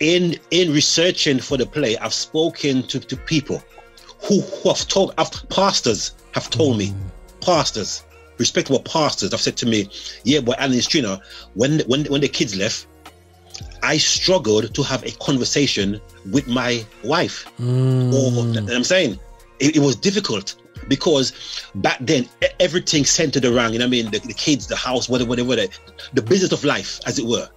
in researching for the play, I've spoken to people who have told, pastors have told me, pastors, respectable pastors have said to me, yeah, but Alan Strina, when the kids left, I struggled to have a conversation with my wife. Or, I'm saying, it was difficult because back then everything centered around, you know what I mean, the kids, the house, whatever, the business of life, as it were.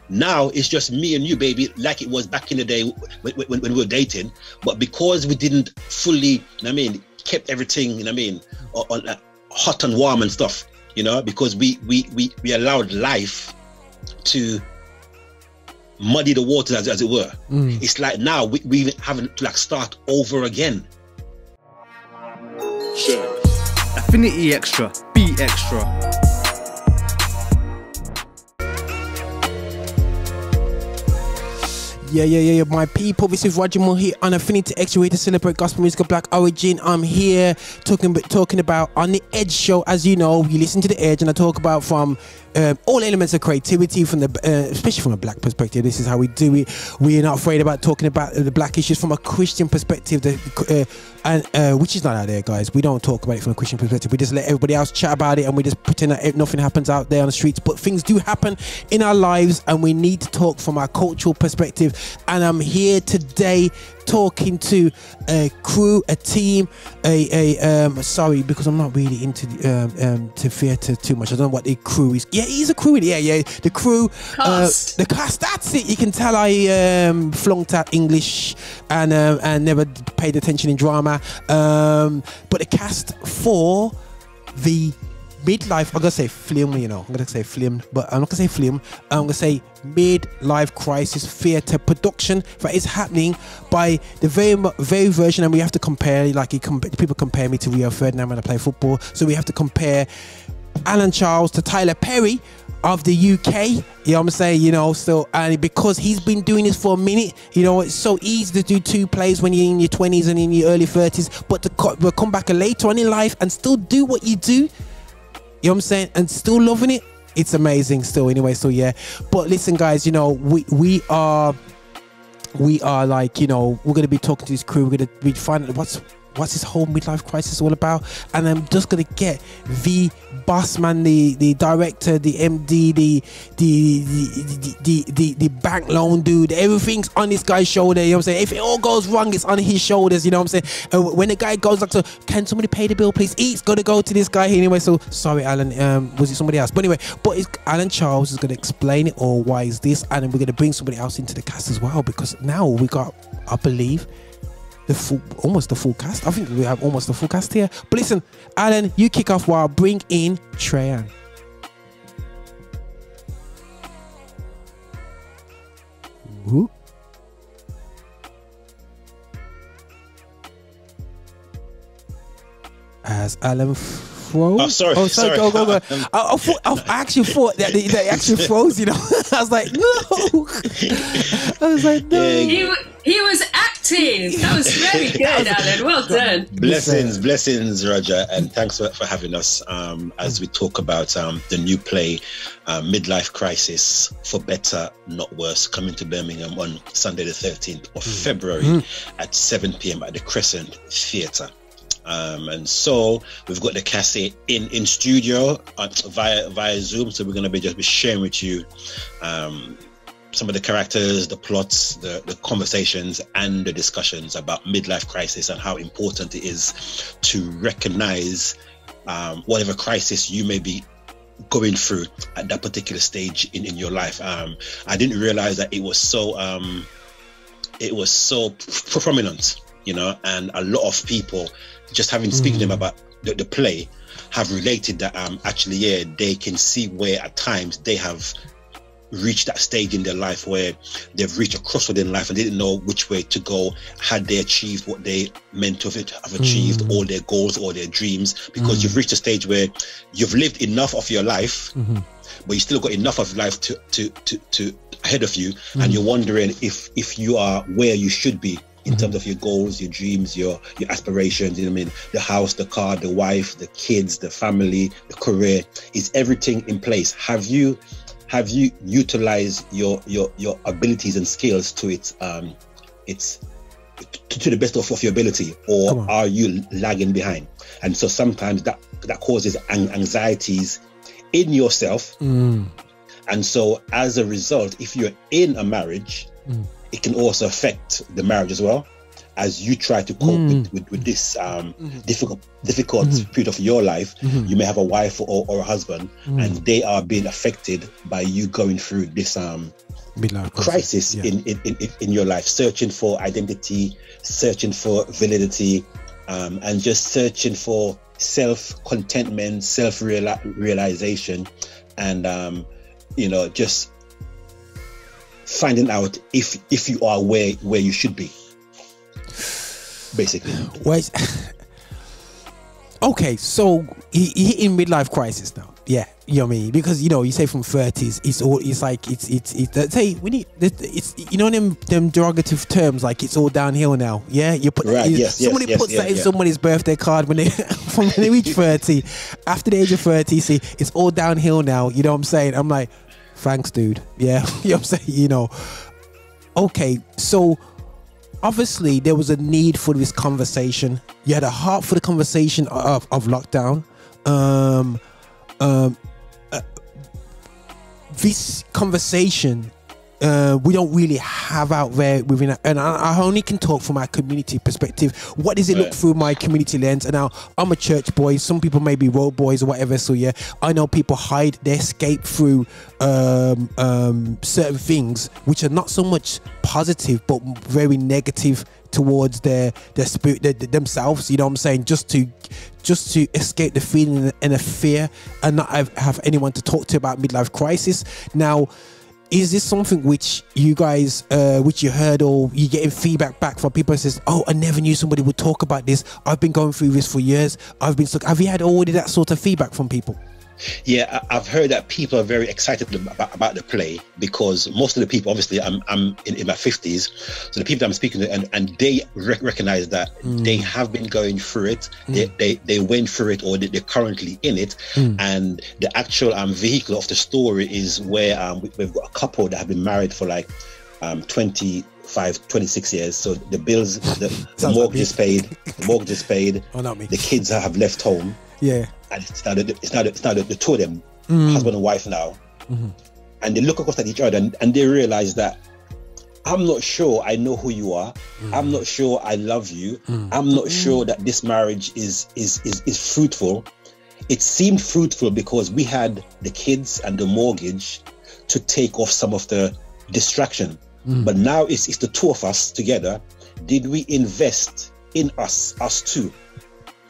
Now it's just me and you, baby, like it was back in the day when we were dating. But because we didn't fully, you know what I mean, kept everything, you know what I mean, on hot and warm and stuff, you know, because we allowed life to muddy the waters, as it were. It's like now we even having to like start over again. Sure. Affinity extra, be extra. Yeah, my people, this is Roger Moore here on Affinity Extra, here to celebrate gospel music of black origin. I'm here talking about On The Edge show. As you know, you listen to The Edge and I talk about from all elements of creativity, from the especially from a black perspective. This is how we do it. We are not afraid about talking about the black issues from a Christian perspective, which is not out there, guys. We don't talk about it from a Christian perspective. We just let everybody else chat about it and we just pretend that nothing happens out there on the streets. But things do happen in our lives and we need to talk from our cultural perspective. And I'm here today talking to a crew, a team, sorry, because I'm not really into to theatre too much. I don't know what the crew is. Yeah, he's a crew. Yeah. The crew, the cast. That's it. You can tell I flunked out English and never paid attention in drama. But the cast for the midlife, I'm gonna say film, you know. I'm gonna say film, but I'm not gonna say film. I'm gonna say midlife crisis theatre production that is happening by the very version, and we have to compare. Like people compare me to Rio Ferdinand when I play football, so we have to compare Alan Charles to Tyler Perry of the UK. You know what I'm saying? You know, so, and because he's been doing this for a minute, you know, it's so easy to do two plays when you're in your 20s and in your early 30s, but to come back later on in life and still do what you do. You know what I'm saying? And still loving it. It's amazing still anyway. So yeah. But listen, guys, you know, we are like, you know, we're going to be talking to this crew. We're going to be finding what's this whole midlife crisis all about. And I'm just going to get the boss man, the director, the MD, the bank loan dude. Everything's on this guy's shoulder. You know what I'm saying? If it all goes wrong, it's on his shoulders. You know what I'm saying? When the guy goes like, so can somebody pay the bill, please? It's got to go to this guy here anyway. So sorry, Alan. Was it somebody else? But anyway, Alan Charles is going to explain it all. Why is this? And then we're going to bring somebody else into the cast as well, because now we got, I believe, almost the full cast. I think we have almost the full cast here. But listen, Alan, you kick off while I bring in Treyan. Ooh. As Alan froze. Oh, sorry. Oh, sorry. Go. I actually thought that they actually froze, you know. I was like, no. I was like, no. Yeah. He was acting. That was very good, Alan. Well done. Blessings, Roger, and thanks for having us as we talk about the new play, Midlife Crisis, For Better, Not Worse, coming to Birmingham on Sunday the 13th of February at 7 p.m. at the Crescent Theatre. And so we've got the cast in studio via Zoom, so we're going to be sharing with you some of the characters, the plots, the conversations and the discussions about midlife crisis and how important it is to recognize whatever crisis you may be going through at that particular stage in your life. I didn't realize that it was so prominent, you know, and a lot of people, just having speaking to them about the play, have related that actually, yeah, they can see where at times they have reached that stage in their life where they've reached a crossroad in life and they didn't know which way to go. Had they achieved what they meant to have achieved, all their goals or their dreams, because you've reached a stage where you've lived enough of your life, but you still got enough of life to ahead of you, and you're wondering if you are where you should be in terms of your goals, your dreams, your aspirations. You know what I mean? The house, the car, the wife, the kids, the family, the career. Is everything in place? Have you have you utilized your abilities and skills to to the best of your ability, or are you lagging behind? And so sometimes that causes anxieties in yourself. And so as a result, if you're in a marriage, it can also affect the marriage as well, as you try to cope with this difficult period of your life. You may have a wife or a husband, and they are being affected by you going through this midlife crisis in your life, searching for identity, searching for validity, and just searching for self-contentment, self-realization, and just finding out if you are where you should be, basically. Wait. Okay, so he in midlife crisis now. Yeah, you know what I mean? Because you say from 30s, it's say we need it's them derogative terms, like it's all downhill now. Yeah, you put somebody puts that in somebody's birthday card when they when they reach 30. After the age of 30, see, it's all downhill now. You know what I'm saying? I'm like, thanks, dude. Yeah, you know what I'm saying? Okay, so obviously there was a need for this conversation. You had a heart for the conversation of lockdown. This conversation we don't really have out there within it, and I only can talk from my community perspective. What does it look through my community lens? And now I'm a church boy, some people may be Rowe boys or whatever, so yeah, I know people hide their escape through certain things which are not so much positive but very negative towards their spirit, themselves, you know what I'm saying, just to escape the feeling and the fear and not have anyone to talk to about midlife crisis. Now, is this something which you guys, which you heard, or you getting feedback back from people who says, oh, I never knew somebody would talk about this, I've been going through this for years, I've been stuck? Have you had already that sort of feedback from people? Yeah, I've heard that people are very excited about the play, because most of the people, obviously, I'm in my 50s, so the people that I'm speaking to, and they recognize that they have been going through it, they went through it, or they're currently in it, and the actual vehicle of the story is where we've got a couple that have been married for like 26 years, so the bills, the mortgage is paid, oh, not me. The kids have left home. Yeah. And it's now the two of them, husband and wife now. And they look across at each other and they realize that I'm not sure I know who you are. I'm not sure I love you. I'm not sure that this marriage is fruitful. It seemed fruitful because we had the kids and the mortgage to take off some of the distraction. But now it's the two of us together. Did we invest in us two?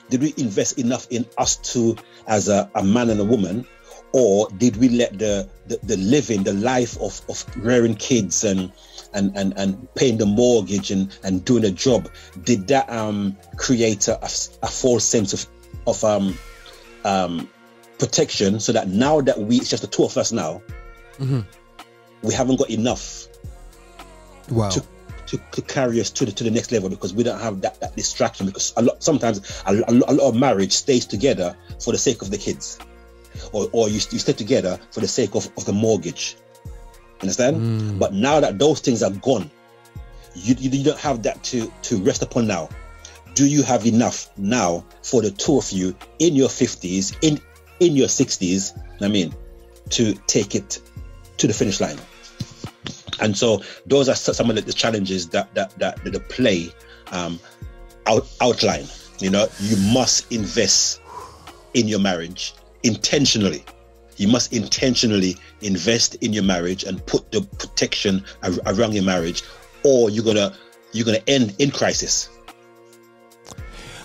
Did we invest enough in us two as a man and a woman, or did we let the living, the life of rearing kids and paying the mortgage and doing a job, did that create a false sense of protection, so that now that it's just the two of us now, we haven't got enough to carry us to the next level, because we don't have that distraction, because sometimes a lot of marriage stays together for the sake of the kids, or you stay together for the sake of the mortgage, understand? But now that those things are gone, you don't have that to rest upon now. Do you have enough now for the two of you in your 50s, in your 60s, I mean, to take it to the finish line? And so those are some of the challenges that the play outline. You must invest in your marriage intentionally. You must intentionally invest in your marriage and put the protection around your marriage, or you're gonna end in crisis.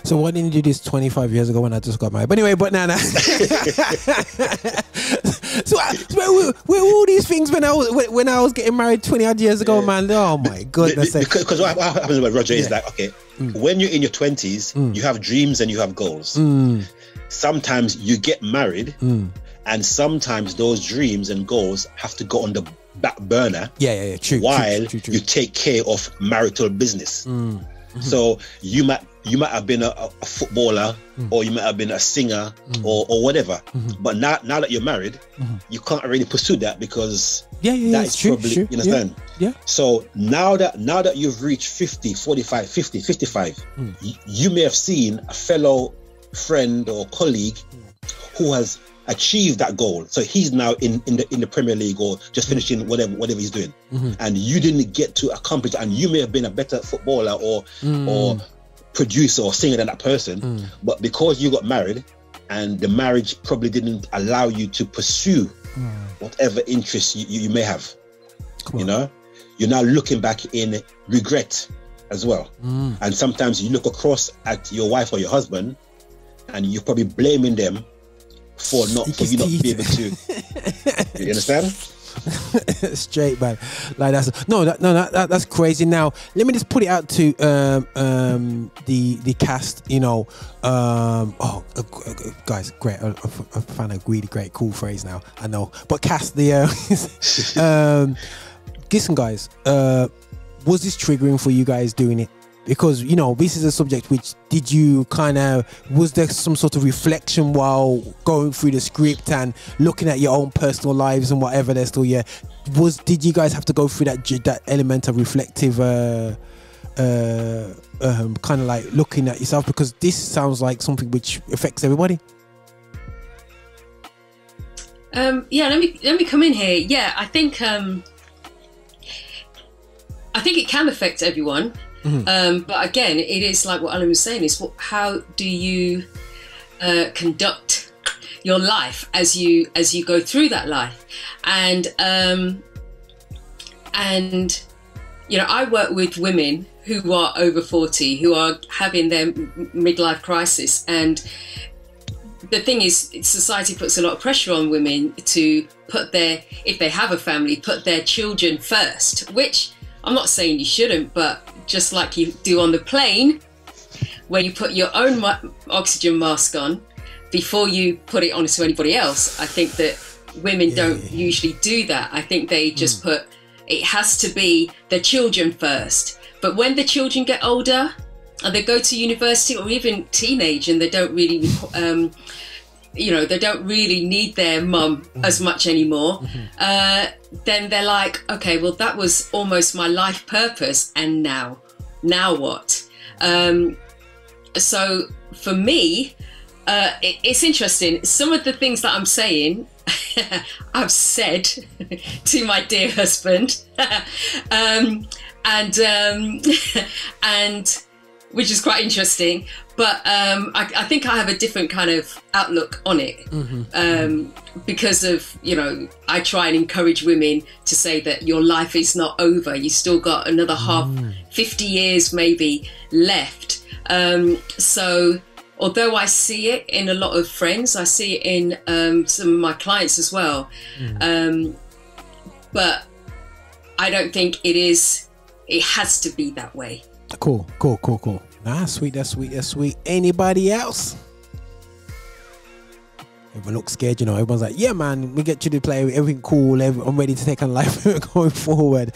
So why didn't you do this 25 years ago when I just got married? But anyway, nah. So where all these things when I was getting married 20 odd years ago, man? Oh my goodness! Because what happens with Roger is like, okay, when you're in your 20s, you have dreams and you have goals. Sometimes you get married, and sometimes those dreams and goals have to go on the back burner. True. While you take care of marital business. So you might you might have been a footballer, or you might have been a singer, or whatever. But now that you're married, you can't really pursue that because that's true. You understand? Yeah. So now that you've reached 50, 45, 50, 55, you may have seen a fellow friend or colleague who has achieved that goal. So he's now in the Premier League or just finishing whatever he's doing, and you didn't get to accomplish. And you may have been a better footballer or producer or singer than that person, but because you got married, and the marriage probably didn't allow you to pursue whatever interests you may have. You know, you're now looking back in regret as well. And sometimes you look across at your wife or your husband, and you're probably blaming them for you not be able to. You understand? Straight, man. Like that's crazy. Now let me just put it out to the cast. You know, guys, great. I found a really great, cool phrase now. I know, but cast the. Listen, guys. Was this triggering for you guys doing it? Because, you know, this is a subject which was there some sort of reflection while going through the script and looking at your own personal lives and whatever there's still, did you guys have to go through that element of reflective kind of like looking at yourself? Because this sounds like something which affects everybody. Let me come in here. Yeah, I think it can affect everyone. But again, it is like what Alan was saying, is how do you conduct your life as you go through that life? And you know, I work with women who are over 40 who are having their midlife crisis, and the thing is, society puts a lot of pressure on women to if they have a family, put their children first, which I'm not saying you shouldn't, but just like you do on the plane, where you put your own oxygen mask on before you put it onto anybody else. I think that women don't usually do that. I think they just it has to be the children first. But when the children get older and they go to university or even teenage, and they don't really, they don't really need their mum as much anymore, then they're like, okay, well, that was almost my life purpose, and now what? So for me, it's interesting. Some of the things that I'm saying, I've said to my dear husband, and which is quite interesting. But I think I have a different kind of outlook on it, because of, you know, I try and encourage women to say that your life is not over. You still got another 50 years maybe left. So although I see it in a lot of friends, I see it in some of my clients as well. But I don't think it has to be that way. Cool. Nah, sweet, that's sweet. Anybody else? Everyone looks scared, you know. Everyone's like, yeah, man, we get you to play, everything cool, I'm ready to take on life going forward.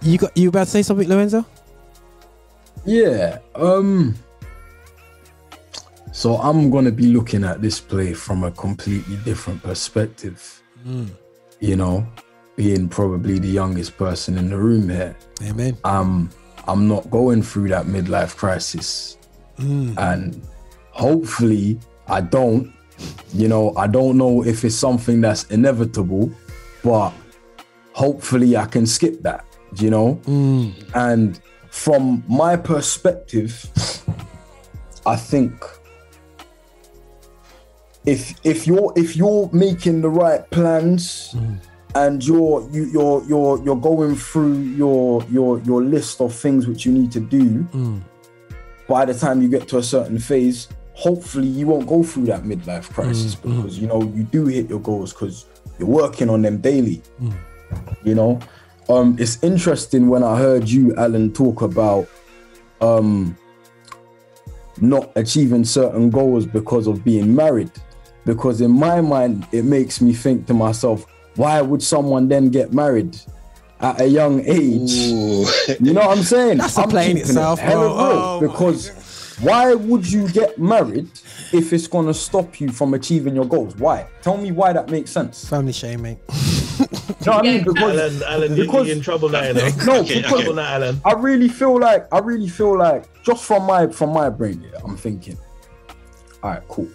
You about to say something, Lorenzo? Yeah. So I'm gonna be looking at this play from a completely different perspective. You know, being probably the youngest person in the room here. Amen. I'm not going through that midlife crisis, and hopefully I don't. You know, I don't know if it's something that's inevitable, but hopefully I can skip that. You know, and from my perspective, I think if you're making the right plans. And you're going through your list of things which you need to do. By the time you get to a certain phase, hopefully you won't go through that midlife crisis, because you know you do hit your goals because you're working on them daily. You know, it's interesting when I heard you, Alan, talk about not achieving certain goals because of being married. Because in my mind, it makes me think to myself, why would someone then get married at a young age. Ooh. You know what I'm saying? That's a I'm play in keeping itself, it hella bro. real, because why would you get married if it's gonna stop you from achieving your goals? Why? Tell me why that makes sense. Family shame, mate. You know what I mean? Because Alan, you're in trouble now, you know. no, Okay, because okay. Now, Alan. I really feel like just from my brain, yeah, I'm thinking, all right, cool.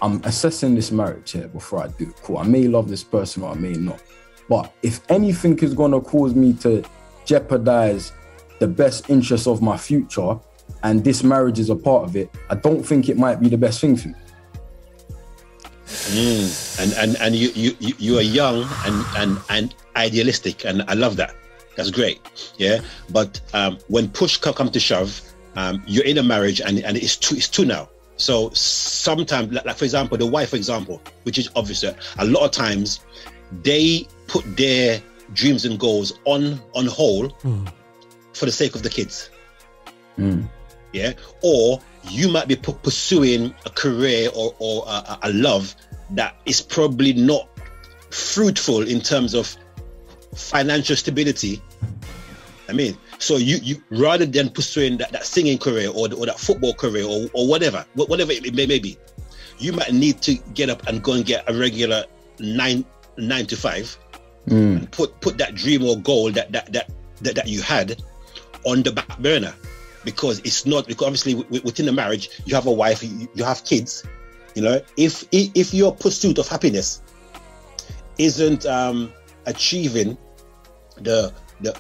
I'm assessing this marriage here before I do it. Cool. I may love this person or I may not. But if anything is gonna cause me to jeopardize the best interests of my future, and this marriage is a part of it, I don't think it might be the best thing for me. And you are young and idealistic, and I love that. That's great. Yeah. But when push come to shove, you're in a marriage and it's two now. So sometimes, like for example, the wife, for example, which is obvious, a lot of times they put their dreams and goals on hold for the sake of the kids. Yeah. Or you might be pursuing a career or a love that is probably not fruitful in terms of financial stability. I mean, so you rather than pursuing that singing career or that football career or whatever it may be, you might need to get up and go and get a regular 9 to 5 and put that dream or goal that you had on the back burner, because obviously within the marriage you have a wife, you have kids. You know, if your pursuit of happiness isn't achieving the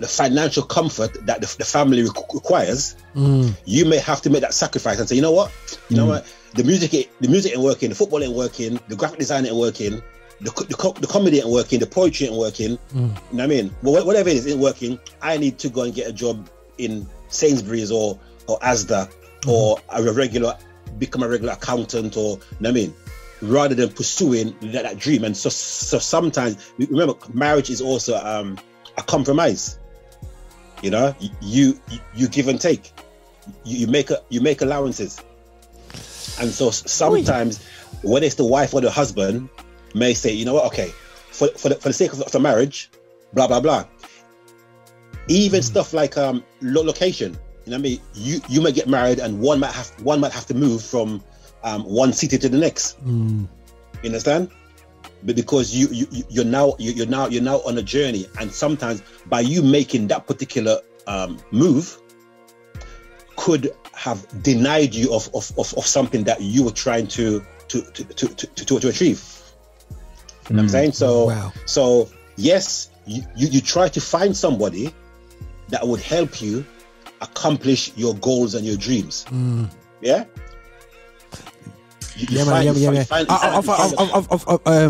financial comfort that the family requires, you may have to make that sacrifice and say, you know what, the music ain't working, the football ain't working, the graphic design ain't working, the comedy ain't working, the poetry ain't working. You know what I mean? Well, whatever it is ain't working. I need to go and get a job in Sainsbury's or Asda or become a regular accountant, or you know what I mean, rather than pursuing that dream. And so sometimes, remember, marriage is also a compromise. You know, you give and take. You make allowances. And so sometimes, whether it's the wife or the husband, may say, you know what, okay, for the sake of the marriage, blah blah blah. Even stuff like location. You know what I mean? You might get married and one might have to move from one city to the next. You understand? But because you're now on a journey, and sometimes by you making that particular move could have denied you of something that you were trying to achieve. You know what I'm saying? So Wow. So yes, you try to find somebody that would help you accomplish your goals and your dreams. Yeah.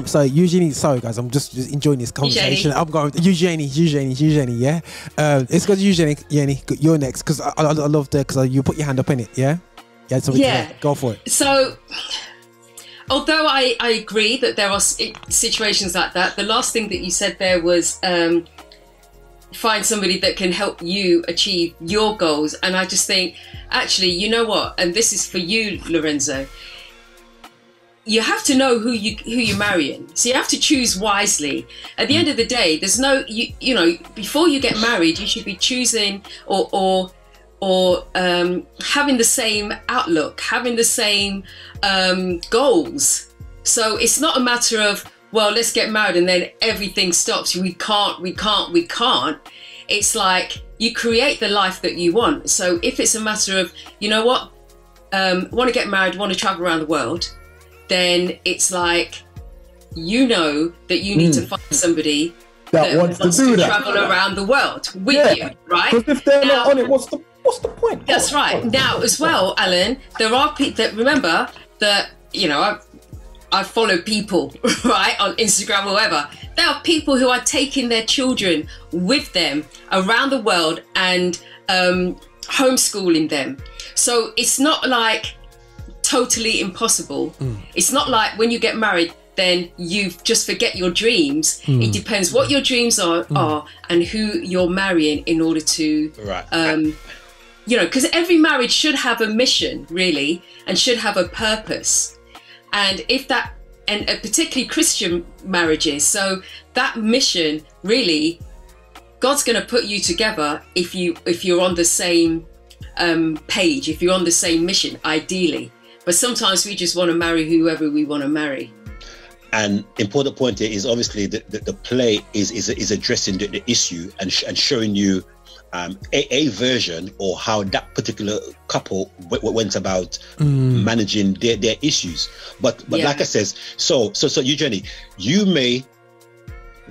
So Eugenie, sorry guys, I'm just enjoying this conversation. I'm going Eugenie, yeah. It's because Eugenie, you're next, because I love the, because you put your hand up in it, yeah. Go for it. So, although I agree that there are situations like that, the last thing that you said there was find somebody that can help you achieve your goals. And I just think, actually, you know what? And this is for you, Lorenzo. You have to know who you're marrying. So you have to choose wisely. At the end of the day, there's no, you know, before you get married, you should be choosing or having the same outlook, having the same goals. So it's not a matter of, well, let's get married and then everything stops. We can't. It's like you create the life that you want. So if it's a matter of, you know what, want to get married, want to travel around the world, then it's like, you know that you need to find somebody that wants to travel around the world with you, right? Because if they're not on it, what's the point? That's right. Now, as well, Alan, there are people that, remember that, you know, I follow people, right, on Instagram or whatever. There are people who are taking their children with them around the world and homeschooling them. So it's not like totally impossible. It's not like when you get married, then you just forget your dreams. It depends what your dreams are and who you're marrying in order to, you know, because every marriage should have a mission, really, and should have a purpose. And if that, and particularly Christian marriages, so that mission really God's going to put you together if you're on the same page, if you're on the same mission, ideally. But sometimes we just want to marry whoever we want to marry. And important point here is obviously the play is addressing the issue and showing you a version or how that particular couple went about managing their issues. But like I says, so Eugenie, you may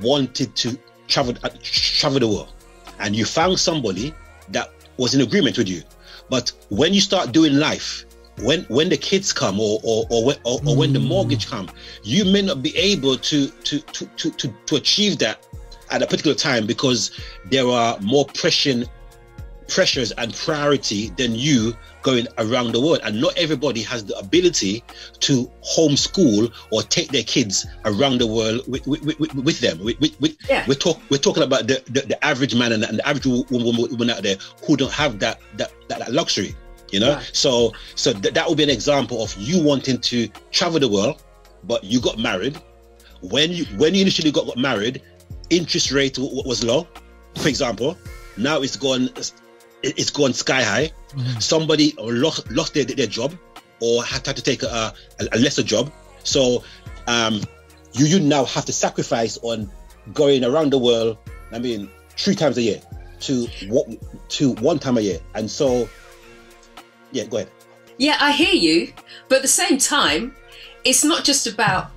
wanted to travel the world, and you found somebody that was in agreement with you. But when you start doing life, when the kids come or when the mortgage come, you may not be able to achieve that at a particular time, because there are more pressures and priority than you going around the world, and not everybody has the ability to homeschool or take their kids around the world with them. We're talking about the average man and the average woman out there who don't have that luxury, you know. Right. So that would be an example of you wanting to travel the world, but you got married. When you initially got married, interest rate was low, for example. Now it's gone sky high. Somebody lost their job or had to take a lesser job. So you now have to sacrifice on going around the world, 3 times a year to 1 time a year. And so, yeah, go ahead. Yeah, I hear you. But at the same time, it's not just about,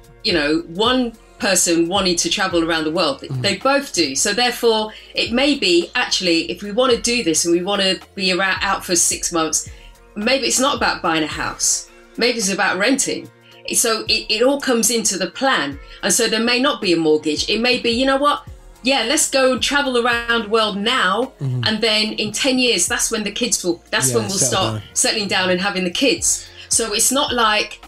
one person wanting to travel around the world. They both do. So therefore, it may be, actually, if we want to do this and we want to be out for 6 months, maybe it's not about buying a house. Maybe it's about renting. So it all comes into the plan. And so there may not be a mortgage. It may be, you know what? Yeah, let's go and travel around the world now. And then in 10 years, that's when the kids when we'll start settling down and having the kids. So it's not like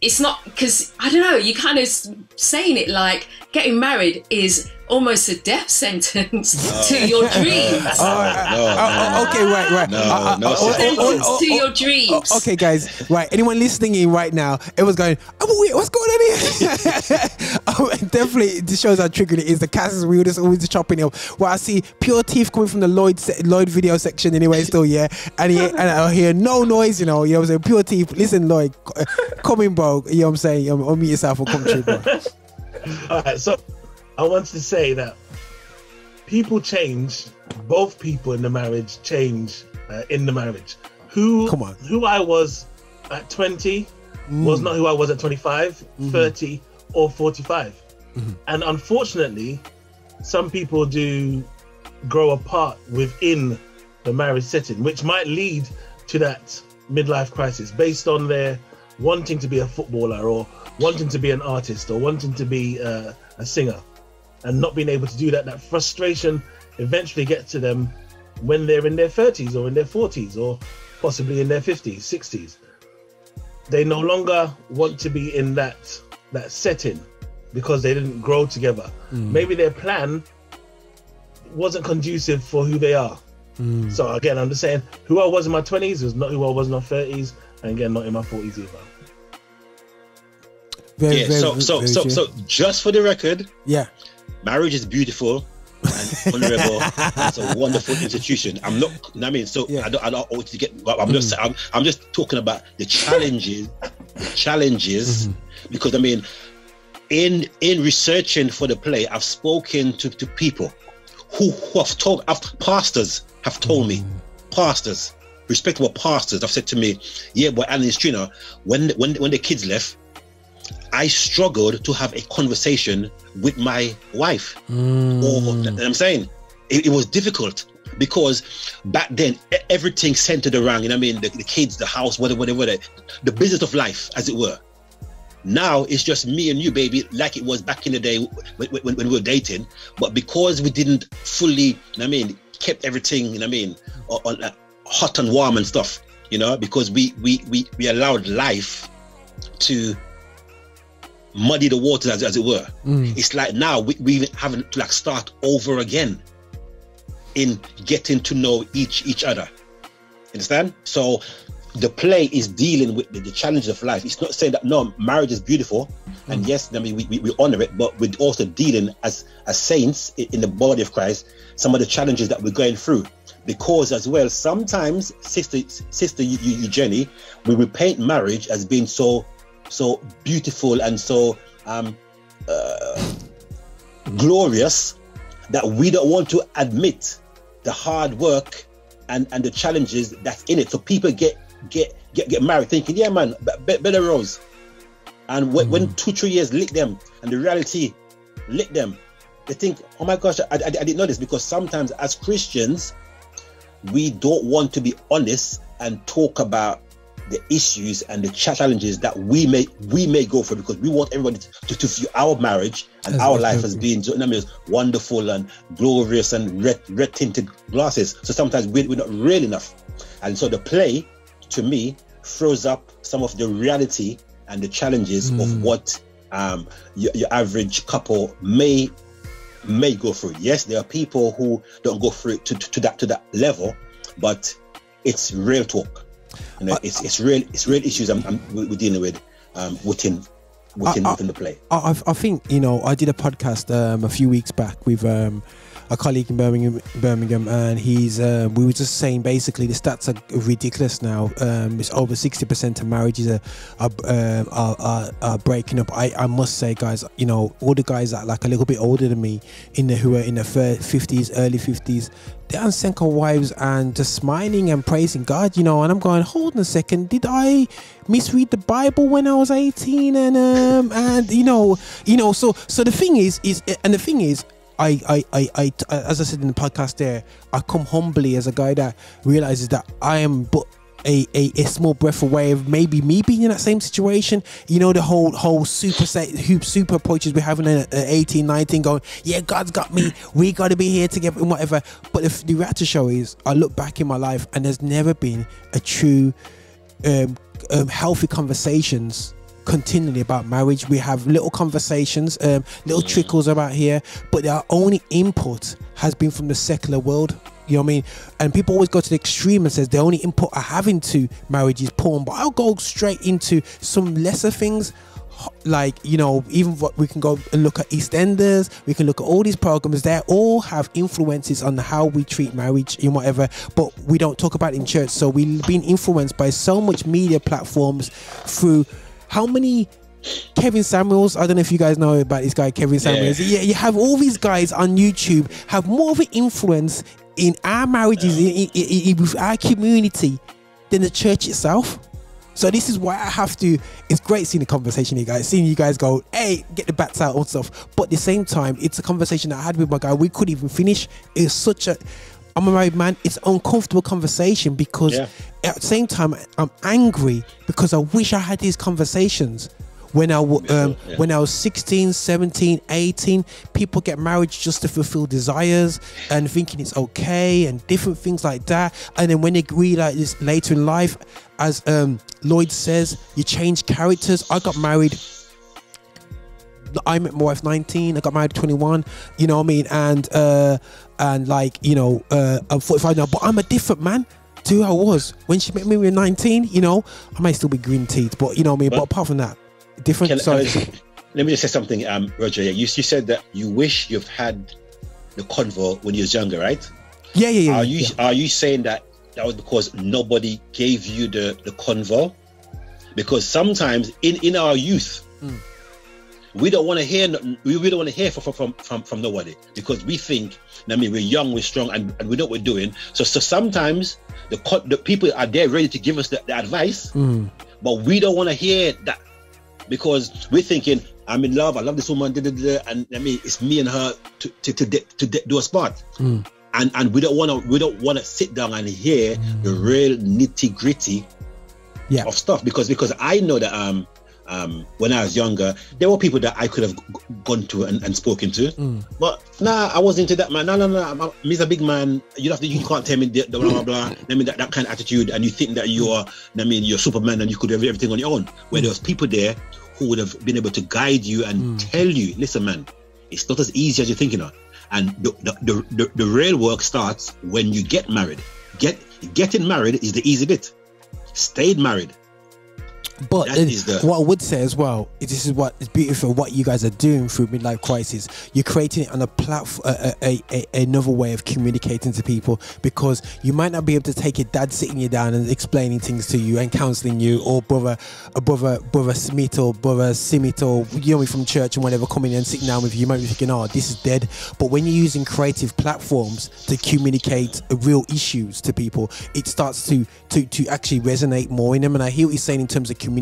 it's not, because, I don't know, you kind of saying it like getting married is almost a death sentence to your dreams. Okay, right. To your dreams. Okay, guys, right. Anyone listening in right now, it was going, oh, wait, what's going on here? Definitely, this shows how triggering it is. The cast is always just chopping it up. Well, I see pure teeth coming from the Lloyd video section anyway, still, yeah. And I hear no noise, you know what I'm saying? Pure teeth. Listen, Lloyd, come in, bro. You know what I'm saying? Unmute yourself and come true, bro. All right, so I wanted to say that people change. Both people in the marriage change in the marriage. Who I was at 20 was not who I was at 25, 30, or 45. And unfortunately, some people do grow apart within the marriage setting, which might lead to that midlife crisis based on their wanting to be a footballer or wanting to be an artist or wanting to be a singer, and not being able to do that. That frustration eventually gets to them when they're in their 30s or in their 40s or possibly in their 50s, 60s. They no longer want to be in that setting because they didn't grow together. Maybe their plan wasn't conducive for who they are. So again, I'm just saying, who I was in my 20s was not who I was in my 30s, and again, not in my 40s either. So just for the record, marriage is beautiful and honorable. It's a wonderful institution. I'm not, I mean, so I don't want to get. I'm just talking about the challenges. Because I mean, in researching for the play, I've spoken to people who have told, pastors have told me, pastors, respectable pastors have said to me, yeah, but Alice Trina, when the kids left, I struggled to have a conversation with my wife. I'm saying it was difficult because back then everything centered around, the kids, the house, whatever, the business of life, as it were. Now it's just me and you, baby, like it was back in the day when we were dating. But because we didn't fully, kept everything, on hot and warm and stuff, because we allowed life to muddy the waters, as it were. It's like now we having to start over again in getting to know each other. Understand? So the play is dealing with the challenges of life. It's not saying that no, marriage is beautiful, and yes, I mean we honor it, but we're also dealing as saints in the body of Christ some of the challenges that we're going through. Because as well, sometimes, Sister Eugenie, we paint marriage as being so beautiful and so glorious that we don't want to admit the hard work and the challenges that's in it. So people get married thinking, yeah man, better rose. And when 2-3 years lick them and the reality lick them, they think, oh my gosh, I didn't know this. Because sometimes as Christians, we don't want to be honest and talk about the issues and the challenges that we may go through, because we want everybody to view our marriage and our life as being wonderful and glorious and red tinted glasses. So sometimes we're not real enough. And so the play, to me, throws up some of the reality and the challenges of what your average couple may go through. Yes, there are people who don't go through it to that level, but it's real talk. You know, it's real issues we're dealing with within the play. I think, you know, I did a podcast a few weeks back with a colleague in Birmingham, and he's we were just saying basically the stats are ridiculous now. It's over 60% of marriages are breaking up. I must say, guys, you know, all the guys that are like a little bit older than me, who are in their 50s, early 50s, they're on single wives and just smiling and praising God, you know. And I'm going, hold on a second, did I misread the Bible when I was 18? And you know, so the thing is, I as I said in the podcast there, I come humbly as a guy that realizes that I am but a small breath away of maybe me being in that same situation. You know, the whole super approaches we're having at 18, 19, going, yeah, God's got me, we got to be here together and whatever. But the reality show is, I look back in my life and there's never been a true healthy conversations continually about marriage. We have little conversations, little trickles about here, but our only input has been from the secular world. You know what I mean? And people always go to the extreme and says the only input I have into marriage is porn, but I'll go straight into some lesser things, like, you know, even what we can go and look at EastEnders, we can look at all these programs. They all have influences on how we treat marriage and whatever, but we don't talk about it in church. So we've been influenced by so much media platforms through how many Kevin Samuels, I don't know if you guys know about this guy Kevin Samuels. Yeah, you have all these guys on YouTube have more of an influence in our marriages, with our community, than the church itself. So this is why I have to, it's great seeing the conversation here, guys, seeing you guys go, hey, get the bats out and stuff, but at the same time, it's a conversation that I had with my guy. We couldn't even finish. It's such a, I'm a married man, it's an uncomfortable conversation, because at the same time I'm angry because I wish I had these conversations when I was 16, 17, 18. People get married just to fulfill desires and thinking it's okay and different things like that. And then when they realize this later in life, as Lloyd says, you change characters. I got married, I met my wife 19, I got married at 21, you know what I mean? And like, you know, I'm 45 now, but I'm a different man to who I was when she met me when we were 19. You know, I might still be green teeth, but you know what I mean? But apart from that, different. Let me just say something, Roger. You said that you wish you've had the convo when you was younger, right? Yeah. Are you saying that was because nobody gave you the convo? Because sometimes in our youth, we don't want to hear. We don't want to hear from nobody, because we think, I mean, we're young, we're strong, and we know what we're doing. So sometimes the people are there ready to give us the advice, but we don't want to hear that, because we're thinking, I'm in love, I love this woman, and I mean, it's me and her to do a spot, and we don't want to sit down and hear the real nitty gritty of stuff, because I know that when I was younger, there were people that I could have gone to and spoken to, but I wasn't into that, man. No, he's a big man. You can't tell me the blah blah blah. I mean, that kind of attitude, and you think that you're Superman and you could have everything on your own. Where there was people there who would have been able to guide you and tell you, listen, man, it's not as easy as you're thinking of. And the real work starts when you get married. Getting married is the easy bit. stayed married. But what I would say as well is this is what is beautiful. What you guys are doing through Midlife Crisis, you're creating it on a platform, another way of communicating to people, because you might not be able to take your dad sitting you down and explaining things to you and counselling you, or brother Smith or brother Simit or from church and whatever coming in and sitting down with you. You might be thinking, oh, this is dead. But when you're using creative platforms to communicate real issues to people, it starts to actually resonate more in them. And I hear what you're saying in terms of communicating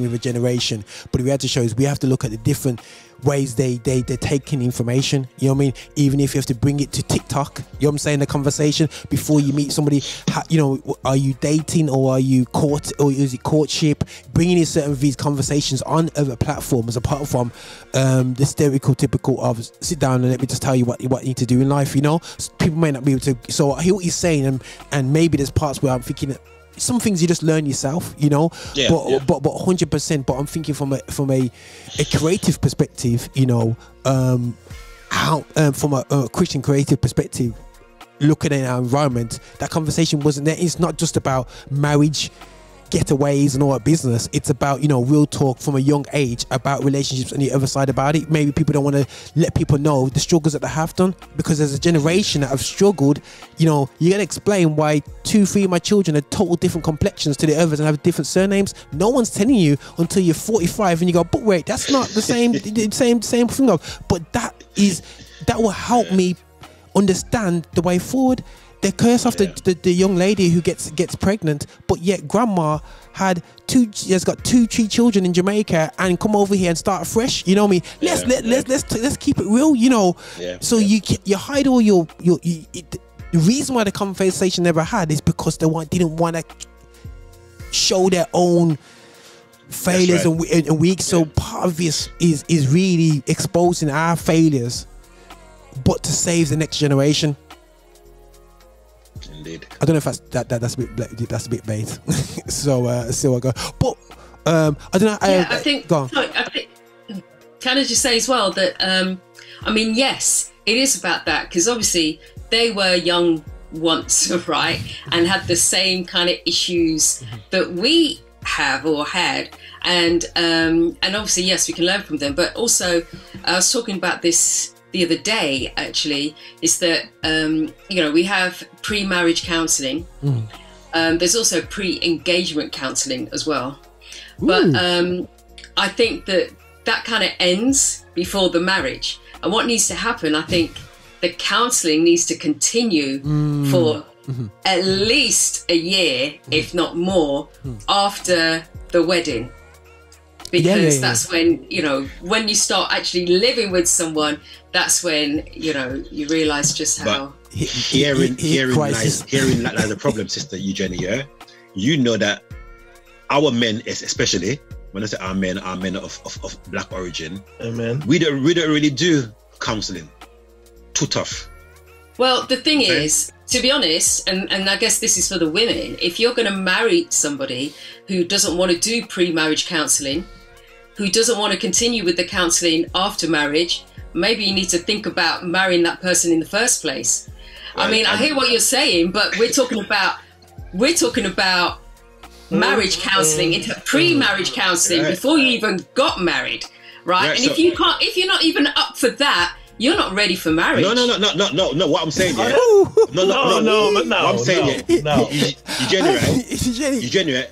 with a generation, but the reality show is we have to look at the different ways they're taking information. You know what I mean? Even if you have to bring it to TikTok, you know what I'm saying, the conversation before you meet somebody, are you dating, or are you court, or is it courtship? Bringing in certain of these conversations on other platforms apart from the stereotypical of sit down and let me just tell you what you need to do in life. People may not be able to. So I hear what you're saying, and maybe there's parts where I'm thinking that some things you just learn yourself, but 100%. But I'm thinking from a creative perspective, how from a Christian creative perspective, looking at our environment, that conversation wasn't there. It's not just about marriage, getaways and all that business. It's about real talk from a young age about relationships and the other side about it. Maybe people don't want to let people know the struggles that they have done, because there's a generation that have struggled. You gotta explain why 2-3 of my children are total different complexions to the others and have different surnames. No one's telling you until you're 45 and you go, but wait, that's not the same same thing. But that will help me understand the way forward. They curse off the young lady who gets pregnant, but yet grandma has got 2-3 children in Jamaica and come over here and start fresh. You know what I mean? Let's keep it real. So you hide all your the reason why the conversation never had is because they didn't want to show their own failures and weeks. So part of this is really exposing our failures, but to save the next generation. Indeed. I don't know if that's a bit bait. So I go. But I don't know. I think. Go on. I think. Can I just say as well that yes, it is about that, because obviously they were young once, right, and had the same kind of issues that we have or had, and obviously yes, we can learn from them. But also, I was talking about this the other day, actually, is that we have pre-marriage counselling. There's also pre-engagement counselling as well. But I think that kind of ends before the marriage. And what needs to happen, I think the counselling needs to continue for at least a year, if not more, after the wedding. Because that's when, when you start actually living with someone, that's when, you realise just how... But hearing lies the problem, Sister Eugenie, you know that our men, especially, when I say our men of black origin, amen, we don't really do counselling. Too tough. Well, the thing is, to be honest, and I guess this is for the women, if you're going to marry somebody who doesn't want to do pre-marriage counselling, who doesn't want to continue with the counselling after marriage, maybe you need to think about marrying that person in the first place. Right. I mean, I hear what you're saying, but we're talking about marriage counselling, into pre-marriage counselling before you even got married, right? And if you're not even up for that, you're not ready for marriage. No. What I'm saying, No. What I'm saying, Eugenie,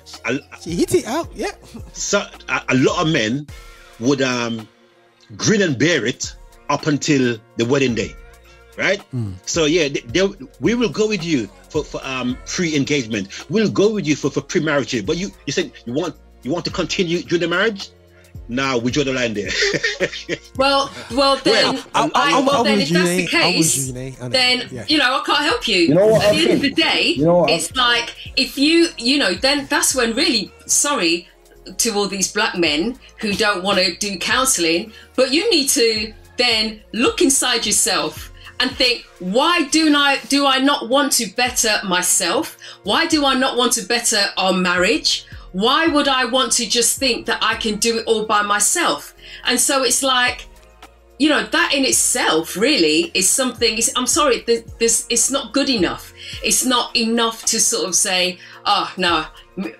she hit it out, yeah. So a lot of men would grin and bear it up until the wedding day, right? So we will go with you for pre-engagement. We'll go with you for pre-marriage. But you said you want to continue during the marriage. Now we draw the line there. well, then, if that's the case, then I can't help you. At the end of the day, it's like if then that's when really sorry to all these black men who don't want to do counselling, but you need to then look inside yourself and think, why do I not want to better myself? Why do I not want to better our marriage? Why would I want to just think that I can do it all by myself? And so it's like, you know, that in itself really is something. I'm sorry, it's not good enough. It's not enough to sort of say, oh no,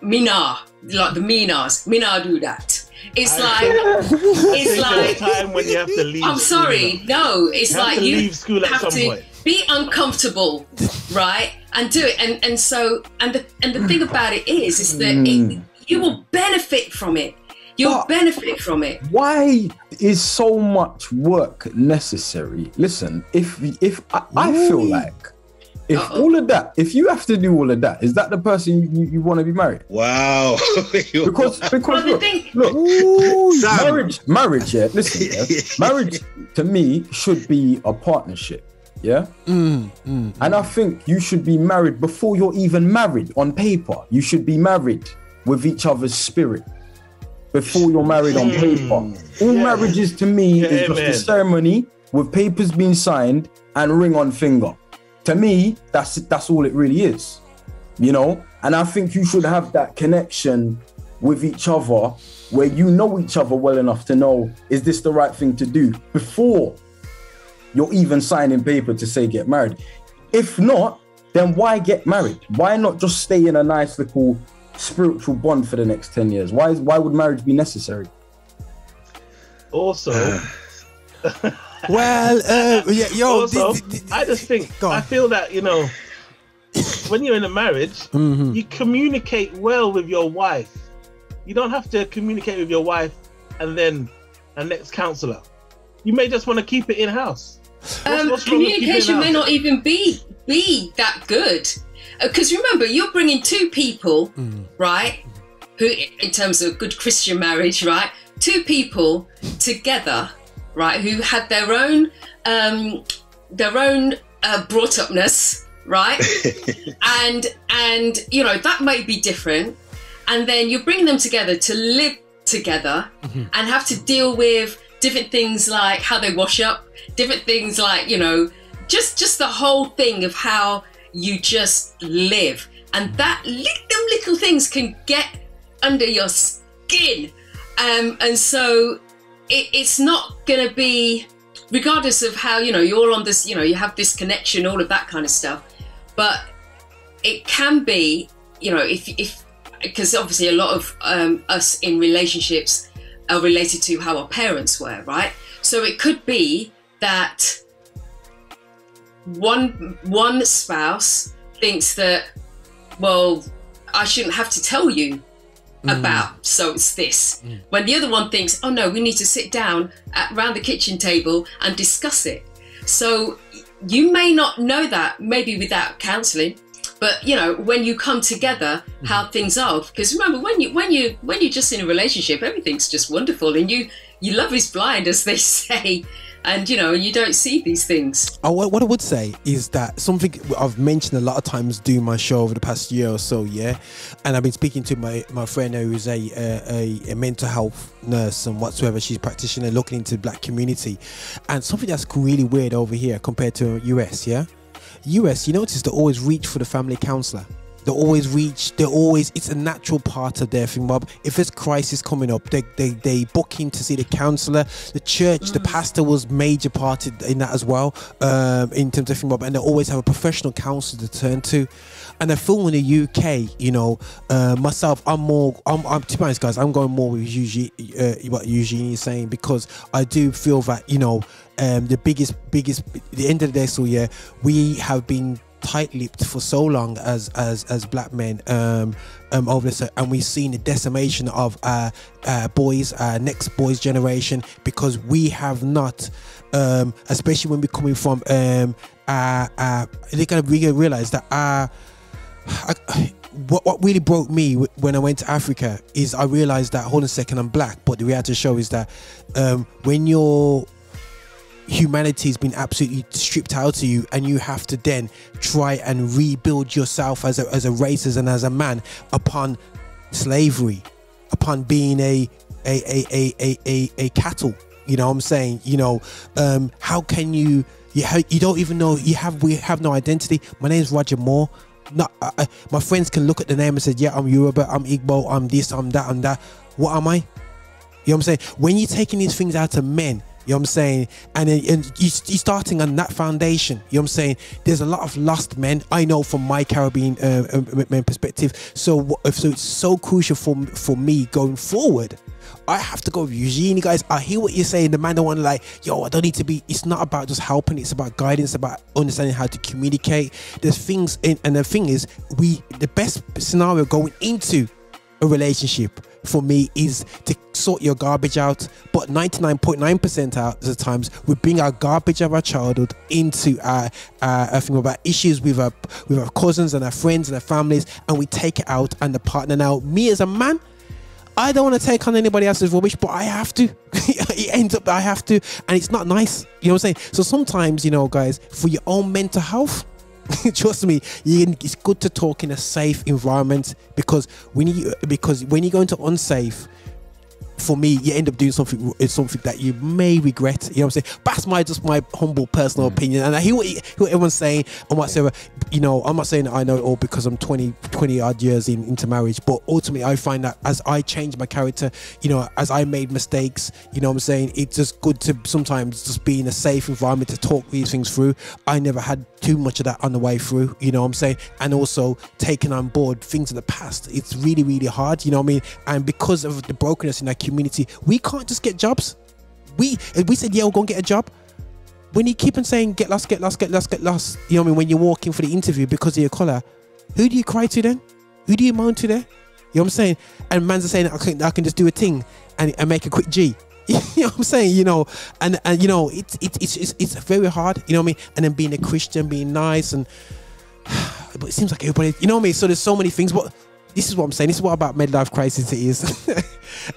me nah, like the me nahs, me nah do that. It's like time when you have to leave. I'm sorry, no, it's like you leave school at some point. Be uncomfortable, right, and do it. And so the thing about it is that you will benefit from it. You'll benefit from it. Why is so much work necessary? Listen, if I feel like all of that, if you have to do all of that, is that the person you want to be married? Wow. because look, marriage, yeah. Listen, yeah, marriage to me should be a partnership. Yeah, and I think you should be married before you're even married on paper. You should be married with each other's spirit before you're married on paper. All marriages to me is just a ceremony with papers being signed and ring on finger. To me, that's all it really is, you know. And I think you should have that connection with each other where you know each other well enough to know, is this the right thing to do before you're even signing paper to say get married. If not, then why get married? Why not just stay in a nice little spiritual bond for the next 10 years? Why would marriage be necessary? Also, I just think, I feel that, you know, when you're in a marriage, you communicate well with your wife. You don't have to communicate with your wife and then a next counselor. You may just want to keep it in-house. Communication may not even be that good, because remember, you're bringing two people, right, who, in terms of good Christian marriage, right, two people together, right, who had their own brought upness, right, and you know, that might be different, and then you're bringing them together to live together and have to deal with different things like how they wash up, different things like, you know, just the whole thing of how you just live. And that them little things can get under your skin. And so it's not going to be, regardless of how, you know, you're on this, you know, you have this connection, all of that kind of stuff. But it can be, you know, if because obviously a lot of us in relationships are related to how our parents were, right? So it could be that one spouse thinks that, well, I shouldn't have to tell you about, so it's this. When the other one thinks, oh no, we need to sit down around the kitchen table and discuss it. So you may not know that, maybe without counselling, but you know, when you come together, how things are. Because remember, when you're just in a relationship, everything's just wonderful, and you love is blind, as they say, and you know, you don't see these things. What I would say is that something I've mentioned a lot of times doing my show over the past year or so, yeah, and I've been speaking to my friend who's a mental health nurse and whatsoever. She's a practitioner looking into the black community, and something that's really weird over here compared to US, yeah. US, you notice they always reach for the family counselor. They always it's a natural part of their thing, Bob. If there's crisis coming up, they book in to see the counselor. The church, the pastor was major part in that as well, in terms of thing, Bob. And they always have a professional counselor to turn to. And I feel in the UK, you know, myself, I'm to be honest, guys, I'm going more with what Eugenie is saying, because I do feel that, you know, the biggest, the end of the day, so yeah, we have been tight-lipped for so long as black men over this, and we've seen the decimation of next boys generation, because we have not, especially when we're coming from they're gonna realize that what really broke me when I went to Africa is I realized that, hold on a second, I'm black, but the reality show is that when your humanity has been absolutely stripped out of you, and you have to then try and rebuild yourself as a race and as a man upon slavery, upon being a cattle, you know what I'm saying? You know, how can you don't even know we have no identity. My name is Roger Moore. My friends can look at the name and say, yeah, I'm Yoruba, I'm Igbo, I'm this, I'm that, I'm that. What am I? You know what I'm saying? When you're taking these things out of men, You know what I'm saying? And then you're starting on that foundation. You know what I'm saying? There's a lot of lost men. I know from my Caribbean men perspective. So it's so crucial for me going forward. I have to go with Eugenie, guys. I hear what you're saying. The man don't want to like, yo, I don't need to be. It's not about just helping. It's about guidance, about understanding how to communicate. There's things, and the thing is, the best scenario going into a relationship for me is to sort your garbage out, but 99.9% out of the times we bring our garbage of our childhood into our thing about issues with our cousins and our friends and our families, and we take it out on the partner. Now, me as a man, I don't want to take on anybody else's rubbish, but I have to. It ends up I have to, and it's not nice. You know what I'm saying? So sometimes, you know, guys, for your own mental health, trust me, it's good to talk in a safe environment, because when you go into unsafe, for me, you end up doing something that you may regret. You know what I'm saying? That's just my humble personal opinion, and I hear what everyone's saying and whatsoever. You know, I'm not saying that I know it all because I'm 20 odd years into marriage, but ultimately I find that as I change my character, you know, as I made mistakes, you know what I'm saying, it's just good to sometimes just be in a safe environment to talk these things through. I never had too much of that on the way through, you know what I'm saying, and also taking on board things of the past. It's really, really hard, you know what I mean, and because of the brokenness in our community, we can't just get jobs. We said, yeah, we're gonna get a job. When you keep on saying get lost, you know what I mean, when you're walking for the interview because of your colour, who do you cry to then? Who do you moan to there? You know what I'm saying? And man's are saying I can just do a thing and make a quick G. You know what I'm saying? You know, and you know, it's very hard, you know what I mean? And then being a Christian, being nice, and but it seems like everybody, you know what I mean? So there's so many things, but this is what I'm saying. This is what about midlife crisis it is.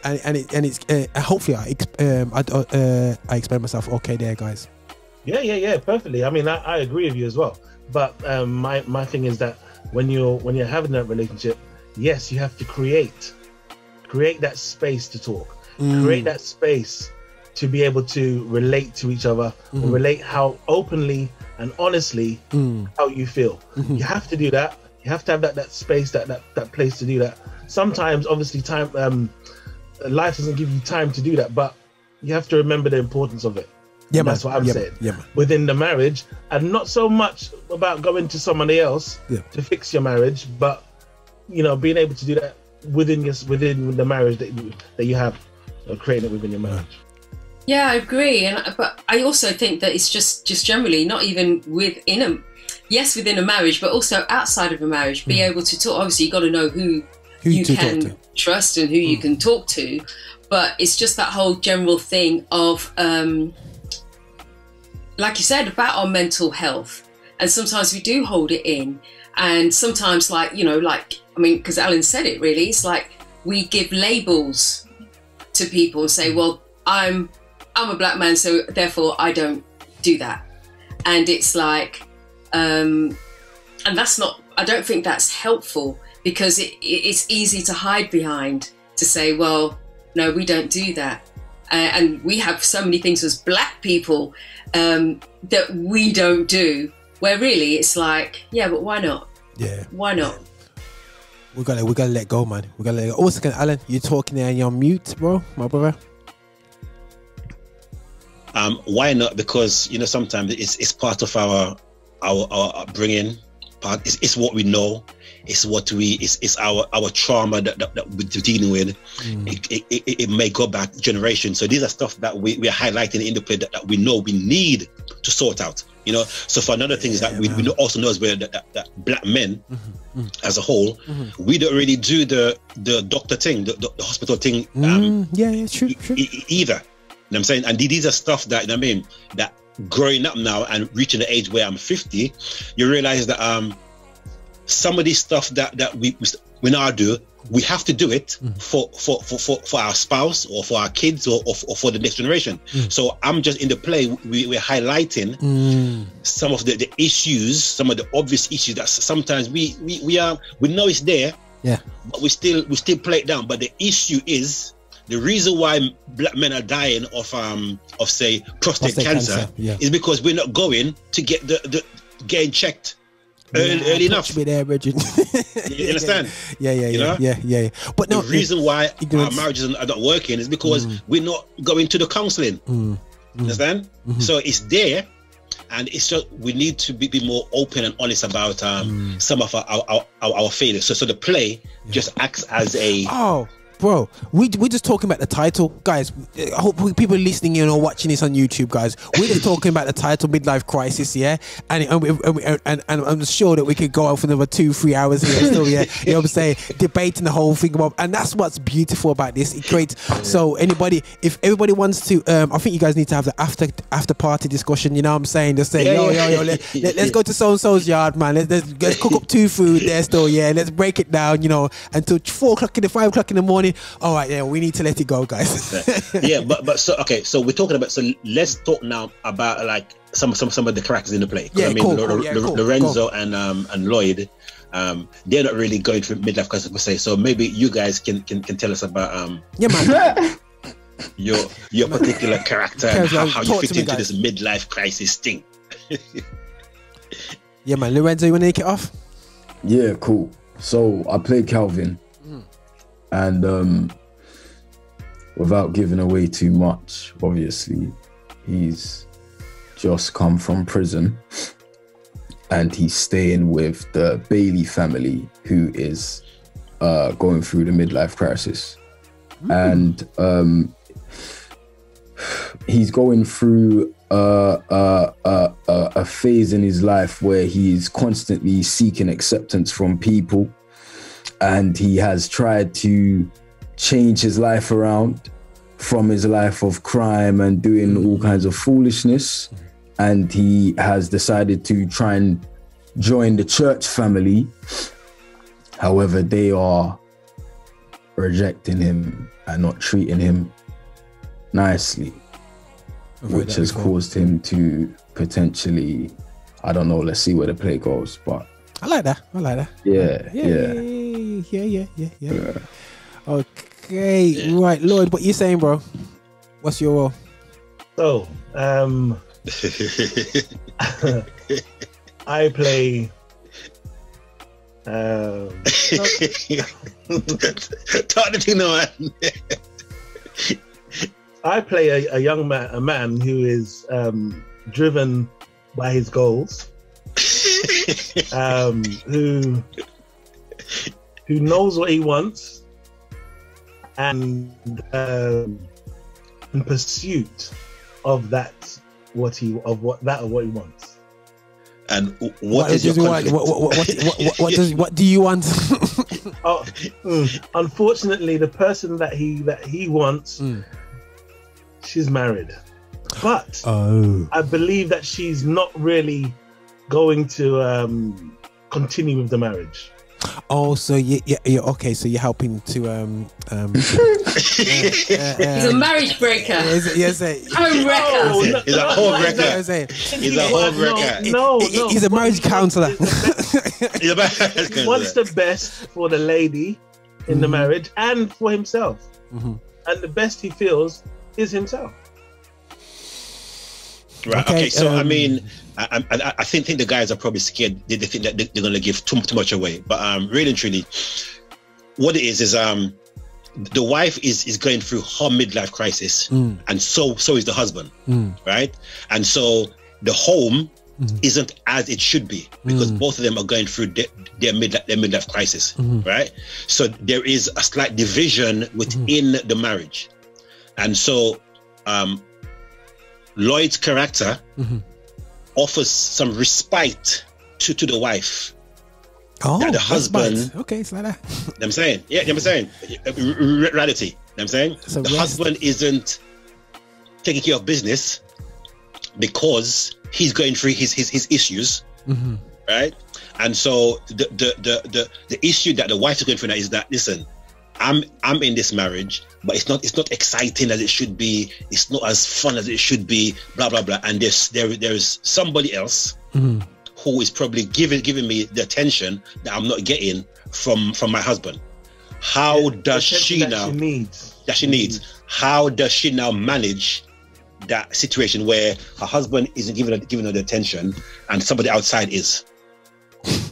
and it's hopefully I explain myself okay there, guys. Yeah, perfectly. I mean, I agree with you as well. But my thing is that when you're having that relationship, yes, you have to create that space to talk, create that space to be able to relate to each other, or relate how openly and honestly how you feel. You have to do that. You have to have that space, that place to do that. Sometimes, obviously, time life doesn't give you time to do that, but you have to remember the importance of it. Yeah, that's what I'm saying. Yeah, within the marriage, and not so much about going to somebody else to fix your marriage, but you know, being able to do that within the marriage that you have, creating it within your marriage. Yeah, I agree, but I also think that it's just generally, not even within a marriage, but also outside of a marriage, be able to talk. Obviously, you got to know who you can trust and who you can talk to, but it's just that whole general thing of. Like you said, about our mental health, and sometimes we do hold it in, and sometimes, like, you know, like, I mean, because Alan said it really, it's like we give labels to people and say, well, I'm a black man, so therefore I don't do that, and it's like, and that's not, I don't think that's helpful, because it's easy to hide behind, to say, well, no, we don't do that. And we have so many things as black people that we don't do, where really it's like, yeah, but why not? Yeah, why not? We gotta let go, man. We gotta let go. Also, Alan, you're talking there and you're on mute, bro, my brother. Why not? Because, you know, sometimes it's part of our upbringing. It's what we know. It's our trauma that we're dealing with. It may go back generations. So these are stuff that we are highlighting in the play that we know we need to sort out. You know. So for another thing is that we also know as well that black men as a whole, we don't really do the doctor thing, the hospital thing. True. Either. You know what I'm saying? And these are stuff that, you know what I mean, that growing up now and reaching the age where I'm 50, you realize that some of these stuff that we now do, we have to do it for our spouse or for our kids or for the next generation. So I'm just in the play, we're highlighting some of the issues, some of the obvious issues that sometimes we know it's there, but we still play it down. But the issue is, the reason why black men are dying of say prostate cancer is because we're not going to get getting checked early enough. Me there, Bridget. You understand? Yeah. But no, the reason why our marriages are not working is because we're not going to the counselling. Understand? So it's there, and it's just we need to be more open and honest about some of our failures. So the play just acts as a Bro, we're just talking about the title, guys. I hope people listening in or watching this on YouTube, guys. We're just talking about the title, Midlife Crisis, yeah. And I'm sure that we could go on for another 2-3 hours here still, yeah. You know what I'm saying? Debating the whole thing about, and that's what's beautiful about this. It creates. So if everybody wants to, I think you guys need to have the after party discussion. You know what I'm saying? Just say, yo, let's go to so and so's yard, man. Let's cook up 2 food there still, yeah. Let's break it down, you know, until 4 o'clock 5 o'clock in the morning. All right, yeah, we need to let it go, guys. Yeah, but so okay, so we're talking about. So let's talk now about like some of the characters in the play. Yeah, I mean, cool. Lorenzo and Lloyd, they're not really going through midlife crisis per se. So maybe you guys can tell us about yeah, man. your particular character and how you fit into guys. this midlife crisis thing. Yeah, man. Lorenzo, you want to take it off? Yeah, cool. So I play Calvin. And without giving away too much, obviously, he's just come from prison and he's staying with the Bailey family, who is going through the midlife crisis. And he's going through a phase in his life where he's constantly seeking acceptance from people. And he has tried to change his life around from his life of crime and doing all kinds of foolishness. And he has decided to try and join the church family. However, they are rejecting him and not treating him nicely, which has caused him to potentially, I don't know, let's see where the play goes, but I like that. Yeah. Okay, right, Lloyd, what you saying, bro? What's your role? So, I play. I play a young man, a man who is driven by his goals. Who knows what he wants, and in pursuit of what he wants. And what is your conflict? What do you want? Unfortunately, the person that he wants, she's married, but I believe that she's not really going to continue with the marriage. Oh, so yeah, okay. So you're helping to he's a marriage breaker. Yes, home wrecker. He's a home wrecker. He's a home wrecker. No, he's a marriage counselor. He wants the best for the lady in the marriage and for himself, and the best he feels is himself. Right. Okay. So I mean, I think the guys are probably scared. They think that they're going to give too much away. But really and truly, what it is the wife is going through her midlife crisis, and so is the husband, right? And so the home isn't as it should be because both of them are going through their midlife crisis, right? So there is a slight division within the marriage, and so Lloyd's character offers some respite to the wife. Oh, the husband. Right. Okay, it's like that. I'm saying, I'm saying, reality. I'm saying so the husband isn't taking care of business because he's going through his issues, right? And so the issue that the wife is going through now is that, listen, I'm in this marriage, but it's not exciting as it should be. It's not as fun as it should be. Blah blah blah. And there's somebody else who is probably giving me the attention that I'm not getting from my husband. How does she now? That she needs. How does she now manage that situation where her husband isn't giving her the attention and somebody outside is?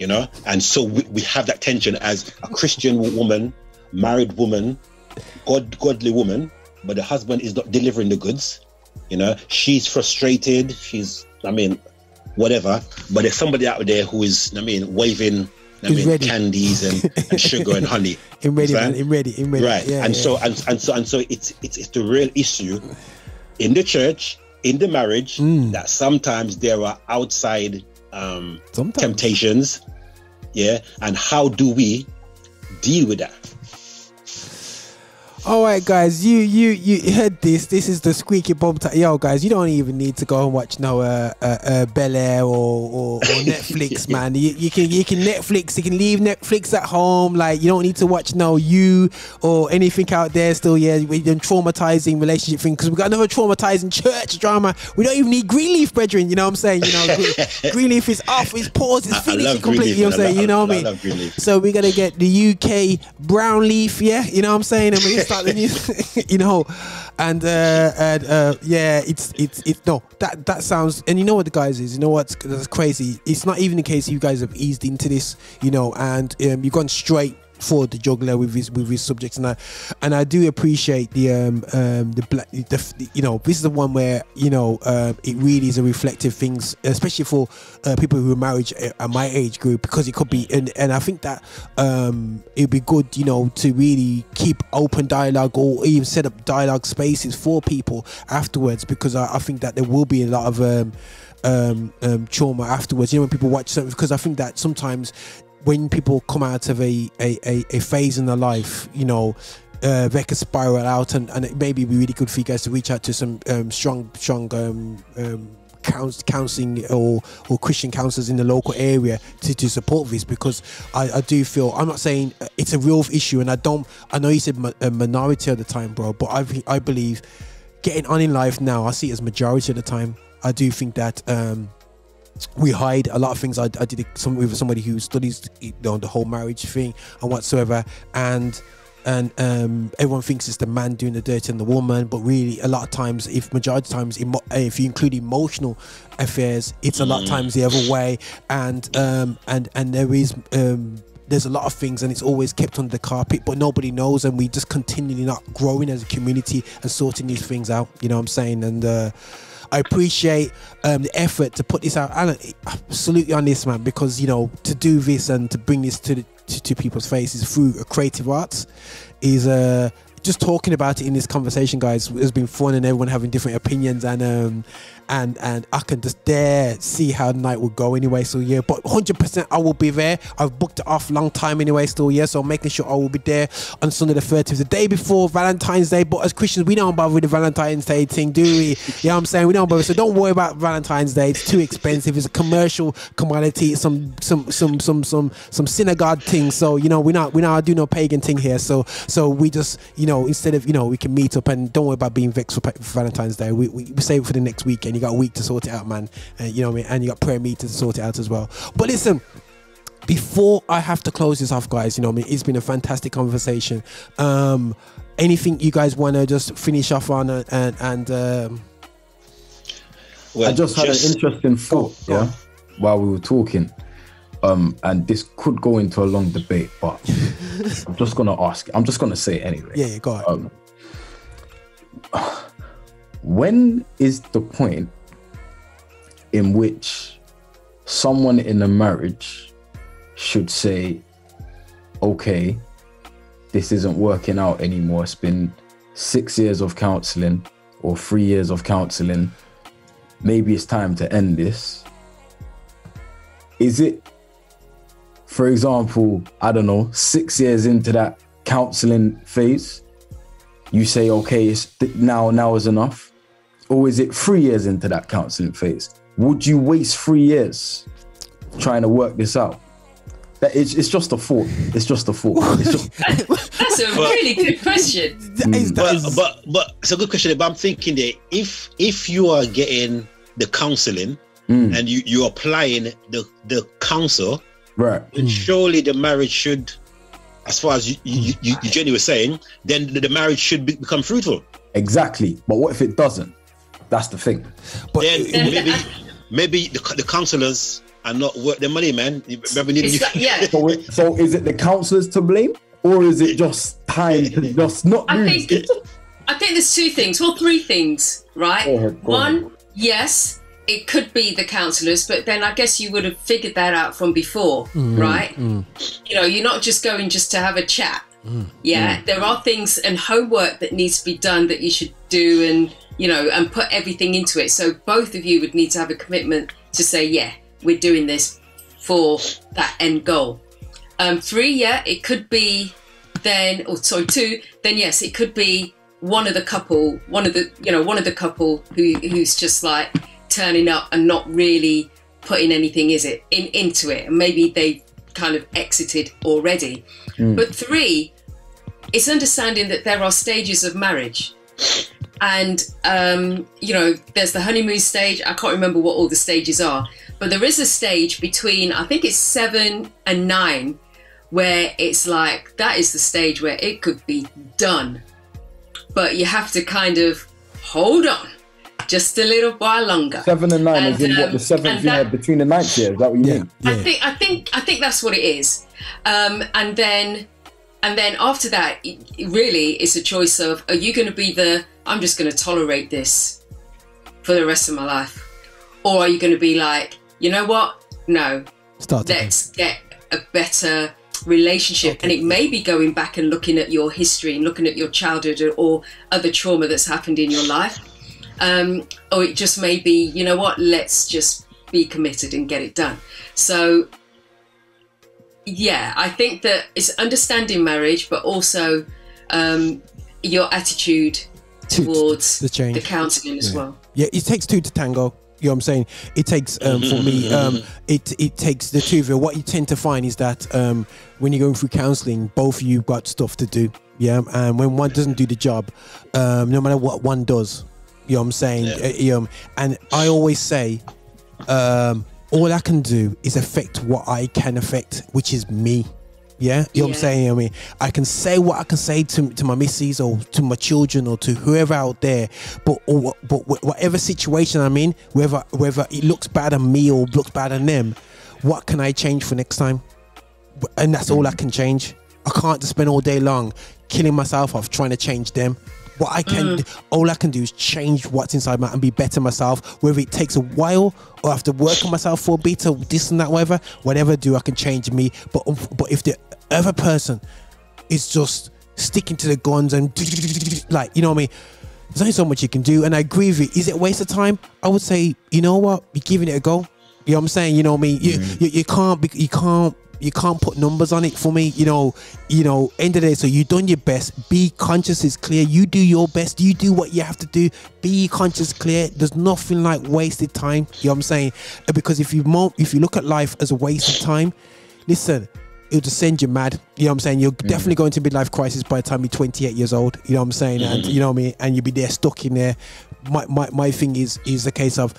You know, and so we have that tension as a Christian woman, married woman, godly woman, but the husband is not delivering the goods, You know, she's frustrated. She's, I mean, whatever. But there's somebody out there who is, I mean, waving, I mean, ready. Candies and sugar and honey. I'm ready, man. I'm ready. Right. Yeah, and so it's the real issue in the church, in the marriage, that sometimes there are outside temptations. Yeah. And how do we deal with that? All right, guys, you heard this. This is the squeaky bum. Yo, guys, you don't even need to go and watch no Bel Air or Netflix, man. You can Netflix. You can leave Netflix at home. Like, you don't need to watch no You or anything out there. Still, yeah, with them traumatizing relationship thing, because we got another traumatizing church drama. We don't even need Greenleaf, brethren. You know what I'm saying? You know, Greenleaf is off. It's paused. It's finished completely. You know what I'm saying? You know what I mean? So we're gonna get the UK brown leaf. Yeah, you know what I'm saying? And we start the new, you know, and yeah, it's no, that sounds, and you know what the guys is, you know what's that's crazy, it's not even the case you guys have eased into this, you know, and you've gone straight for the juggler with his subjects, and I do appreciate the you know, this is the one where, you know, it really is a reflective things, especially for people who are married at my age group, because it could be, and I think that it'd be good, you know, to really keep open dialogue or even set up dialogue spaces for people afterwards, because I think that there will be a lot of trauma afterwards, you know, when people watch something, because I think that sometimes when people come out of a phase in their life, you know, they can spiral out, and it may be really good for you guys to reach out to some strong counselling or Christian counsellors in the local area to support this, because I do feel, I'm not saying it's a real issue, and I know you said a minority of the time, bro, but I believe getting on in life now, I see it as majority of the time. I do think that we hide a lot of things. I did it with somebody who studies, you know, the whole marriage thing and whatsoever, and everyone thinks it's the man doing the dirty and the woman, but really a lot of times, majority of times, if you include emotional affairs, it's a lot of times the other way, and there is there's a lot of things, and it's always kept under the carpet, but nobody knows, and we just continually not growing as a community and sorting these things out, you know what I'm saying? And I appreciate the effort to put this out, and absolutely on this, man, because, you know, to do this and to bring this to people's faces through creative arts is just talking about it in this conversation, guys, has been fun, and everyone having different opinions, and I can just see how the night will go anyway. So yeah, but 100% I will be there. I've booked it off long time anyway still, yeah, so I'm making sure I will be there on Sunday the 30th, the day before Valentine's Day. But as Christians, we don't bother with the Valentine's Day thing, do we? You know what I'm saying? We don't bother, so don't worry about Valentine's Day. It's too expensive. It's a commercial commodity, some synagogue thing. So, you know, we not do no pagan thing here. So we just, you know, instead of, you know, we can meet up, and don't worry about being vexed for Valentine's Day. We save it for the next weekend. You got a week to sort it out, man. You know what I mean? And you got prayer meetings to sort it out as well. But listen, before I have to close this off, guys, you know what I mean, it's been a fantastic conversation. Anything you guys want to just finish off on, and well, I just had an interesting thought, while we were talking, and this could go into a long debate, but I'm just gonna say it anyway. Yeah, go on. When is the point in which someone in a marriage should say, okay, this isn't working out anymore. It's been 6 years of counseling or 3 years of counseling. Maybe it's time to end this. Is it, for example, I don't know, 6 years into that counseling phase, you say, okay, it's now is enough? Or is it 3 years into that counseling phase? Would you waste 3 years trying to work this out? It's just a thought. It's just a thought. That's a really good question. But it's a good question. But I'm thinking that if you are getting the counseling and you're applying the counsel, right? And surely the marriage should, as far as Eugenie was saying, then the marriage should become fruitful. Exactly. But what if it doesn't? That's the thing. But then maybe the counselors are not worth their money, man. So is it the counselors to blame, or is it just time to just not do it? I think there's two things, well, three things, right? Go ahead. One, yes, it could be the counsellors, but then I guess you would have figured that out from before, right? You know, you're not just going just to have a chat. There are things and homework that needs to be done that you should do, and you know, and put everything into it. So both of you would need to have a commitment to say, yeah, we're doing this for that end goal. Three, yeah, it could be then, or sorry, two, then yes, it could be one of the couple who's just like turning up and not really putting anything into it, and maybe they've kind of exited already. But three, it's understanding that there are stages of marriage, and you know, there's the honeymoon stage. I can't remember what all the stages are, but there is a stage between, I think it's 7 and 9, where it's like, that is the stage where it could be done, but you have to kind of hold on just a little while longer. 7 and 9 is in what, the 7th year between the 9th year? Is that what you mean? I think that's what it is. And then after that, really, it's a choice of, are you going to be I'm just going to tolerate this for the rest of my life, or are you going to be like, you know what? No, let's get a better relationship. And it may be going back and looking at your history and looking at your childhood or other trauma that's happened in your life. Or it just may be, you know what, let's just be committed and get it done. So yeah, I think that it's understanding marriage, but also your attitude towards the counselling as well. Yeah, it takes two to tango. You know what I'm saying? It takes, for me, it takes the two of you. What you tend to find is that when you're going through counselling, both of you got stuff to do. Yeah, and when one doesn't do the job, no matter what one does, you know what I'm saying? And I always say, all I can do is affect what I can affect, which is me. Yeah, you know what I'm saying? I mean, I can say what I can say to my missus or to my children or to whoever out there, but whatever situation I'm in, whether it looks bad on me or looks bad on them, what can I change for next time? And that's all I can change. I can't just spend all day long killing myself off trying to change them. What I can, all I can do is change what's inside me and be better myself. Whether it takes a while or I have to work on myself for a bit or this and that, whatever I do, I can change me. But if the other person is just sticking to the guns and like, you know what I mean, there's only so much you can do. And I agree with you. Is it a waste of time? I would say, you know what, you're giving it a go. You know what I'm saying? You know what I mean? You can't put numbers on it for me, you know, end of the day. So you've done your best. Be conscious is clear. You do your best. You do what you have to do. Be conscious, clear. There's nothing like wasted time. You know what I'm saying? Because if you look at life as a waste of time, listen, it'll just send you mad. You know what I'm saying? You're definitely going to midlife crisis by the time you're 28 years old. You know what I'm saying? And you know what I mean? And you'll be there stuck in there. My thing is the case of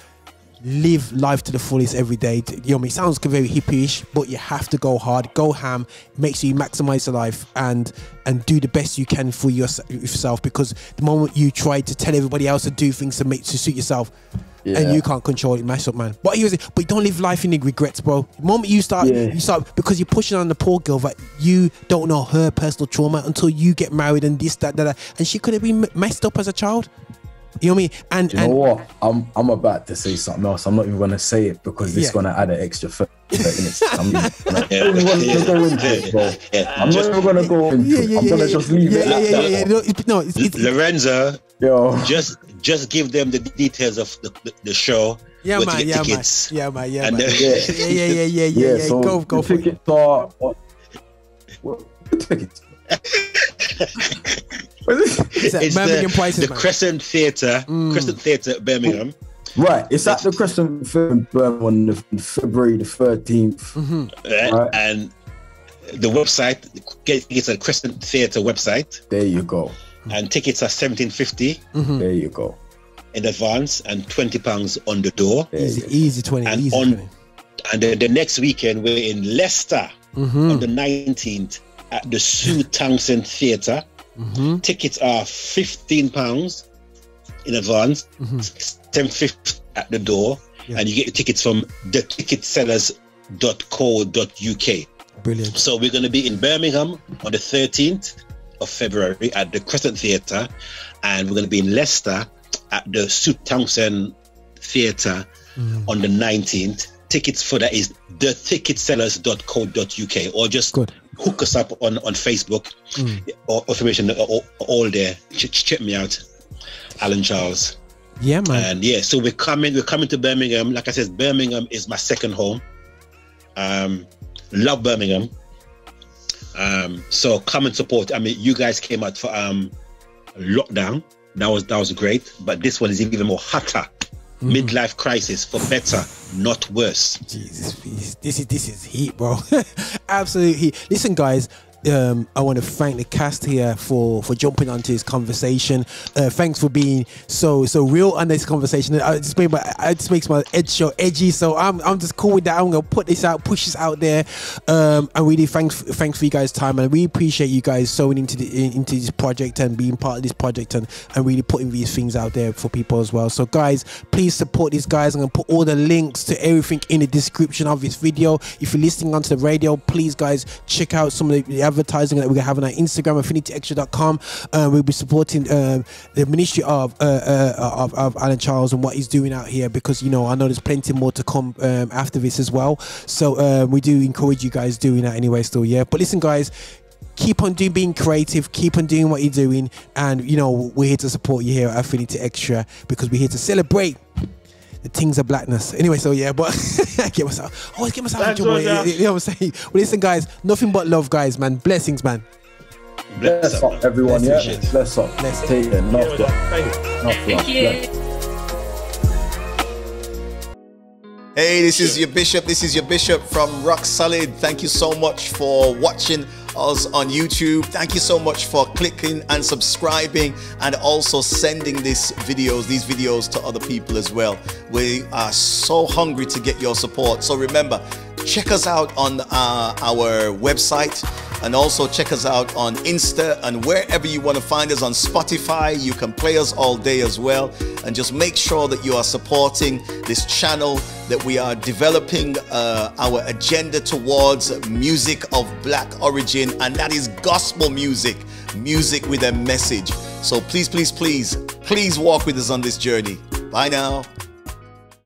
live life to the fullest every day. You know what I mean? It sounds very hippie-ish, but you have to go hard, go ham, make sure you maximize your life and do the best you can for yourself, because the moment you try to tell everybody else to do things to suit yourself, and you can't control it, mess up, man. But you don't live life in regrets, bro. The moment you start, because you're pushing on the poor girl that you don't know her personal trauma until you get married and this, that, and she could have been messed up as a child. You know what I mean? And you know what? I'm about to say something else. I'm not even going to say it because it's going to add an extra 30 minutes. I'm not even going to go into it, bro. I'm not even going to go into it. I'm going to just leave it like that. No, Lorenzo, just give them the details of the show. Yeah, man. Tickets. Yeah. So Go for it. Tickets are what tickets? It's the Crescent Theatre, Crescent Theatre, Birmingham. Right, it's at the Crescent Theatre on February the 13th. Right. And the website, it's a Crescent Theatre website. There you go. And tickets are $17.50. There you go. In advance, and £20 on the door. Easy 20. And and the next weekend we're in Leicester on the 19th at the Sue Townsend Theatre. Tickets are £15 in advance, $10.50 at the door, and you get your tickets from theticketsellers.co.uk. Brilliant. So we're going to be in Birmingham on the 13th, of February at the Crescent Theatre, and we're going to be in Leicester at the Sue Townsend Theatre on the 19th. Tickets for that is theticketsellers.co.uk, or just hook us up on Facebook. Or information all there. Check me out, Alan Charles. Yeah, man. And yeah, so we're coming to Birmingham. Like I said, Birmingham is my second home. Love Birmingham. So come and support. I mean, you guys came out for lockdown. That was great. But this one is even more hotter. Midlife crisis, for better, not worse. Jesus, this is heat, bro. Absolute heat. Listen, guys. I want to thank the cast here for jumping onto this conversation. Thanks for being so real on this conversation. It just makes my edge show edgy. So I'm just cool with that. I'm gonna put this out, push this out there. And really thanks for you guys' time, and we appreciate you guys sewing into this project and being part of this project and really putting these things out there for people as well. So guys, please support these guys. I'm gonna put all the links to everything in the description of this video. If you're listening onto the radio, please guys check out some of the advertising that we're gonna have on our Instagram, affinityextra.com. We'll be supporting the ministry of Alan Charles and what he's doing out here, because I know there's plenty more to come after this as well. So we do encourage you guys doing that anyway still. Yeah, but listen guys, keep on being creative, keep on doing what you're doing, and we're here to support you here at Affinity Extra, because we're here to celebrate the things of blackness. Anyway, so yeah, but get myself in trouble. You know what I'm saying? Well, listen, guys, nothing but love, guys, man. Blessings, man. Bless up, everyone. Bless up. Take it. Enough love. Thank you. Hey, this is your bishop. This is your bishop from Rock Solid. Thank you so much for watching us on YouTube. Thank you so much for clicking and subscribing, and also sending these videos to other people as well. We are so hungry to get your support. So remember, check us out on our website, and also check us out on Insta, and wherever you want to find us on Spotify. You can play us all day as well. And just make sure that you are supporting this channel, that we are developing our agenda towards music of black origin, and that is gospel music with a message. So please walk with us on this journey. Bye now.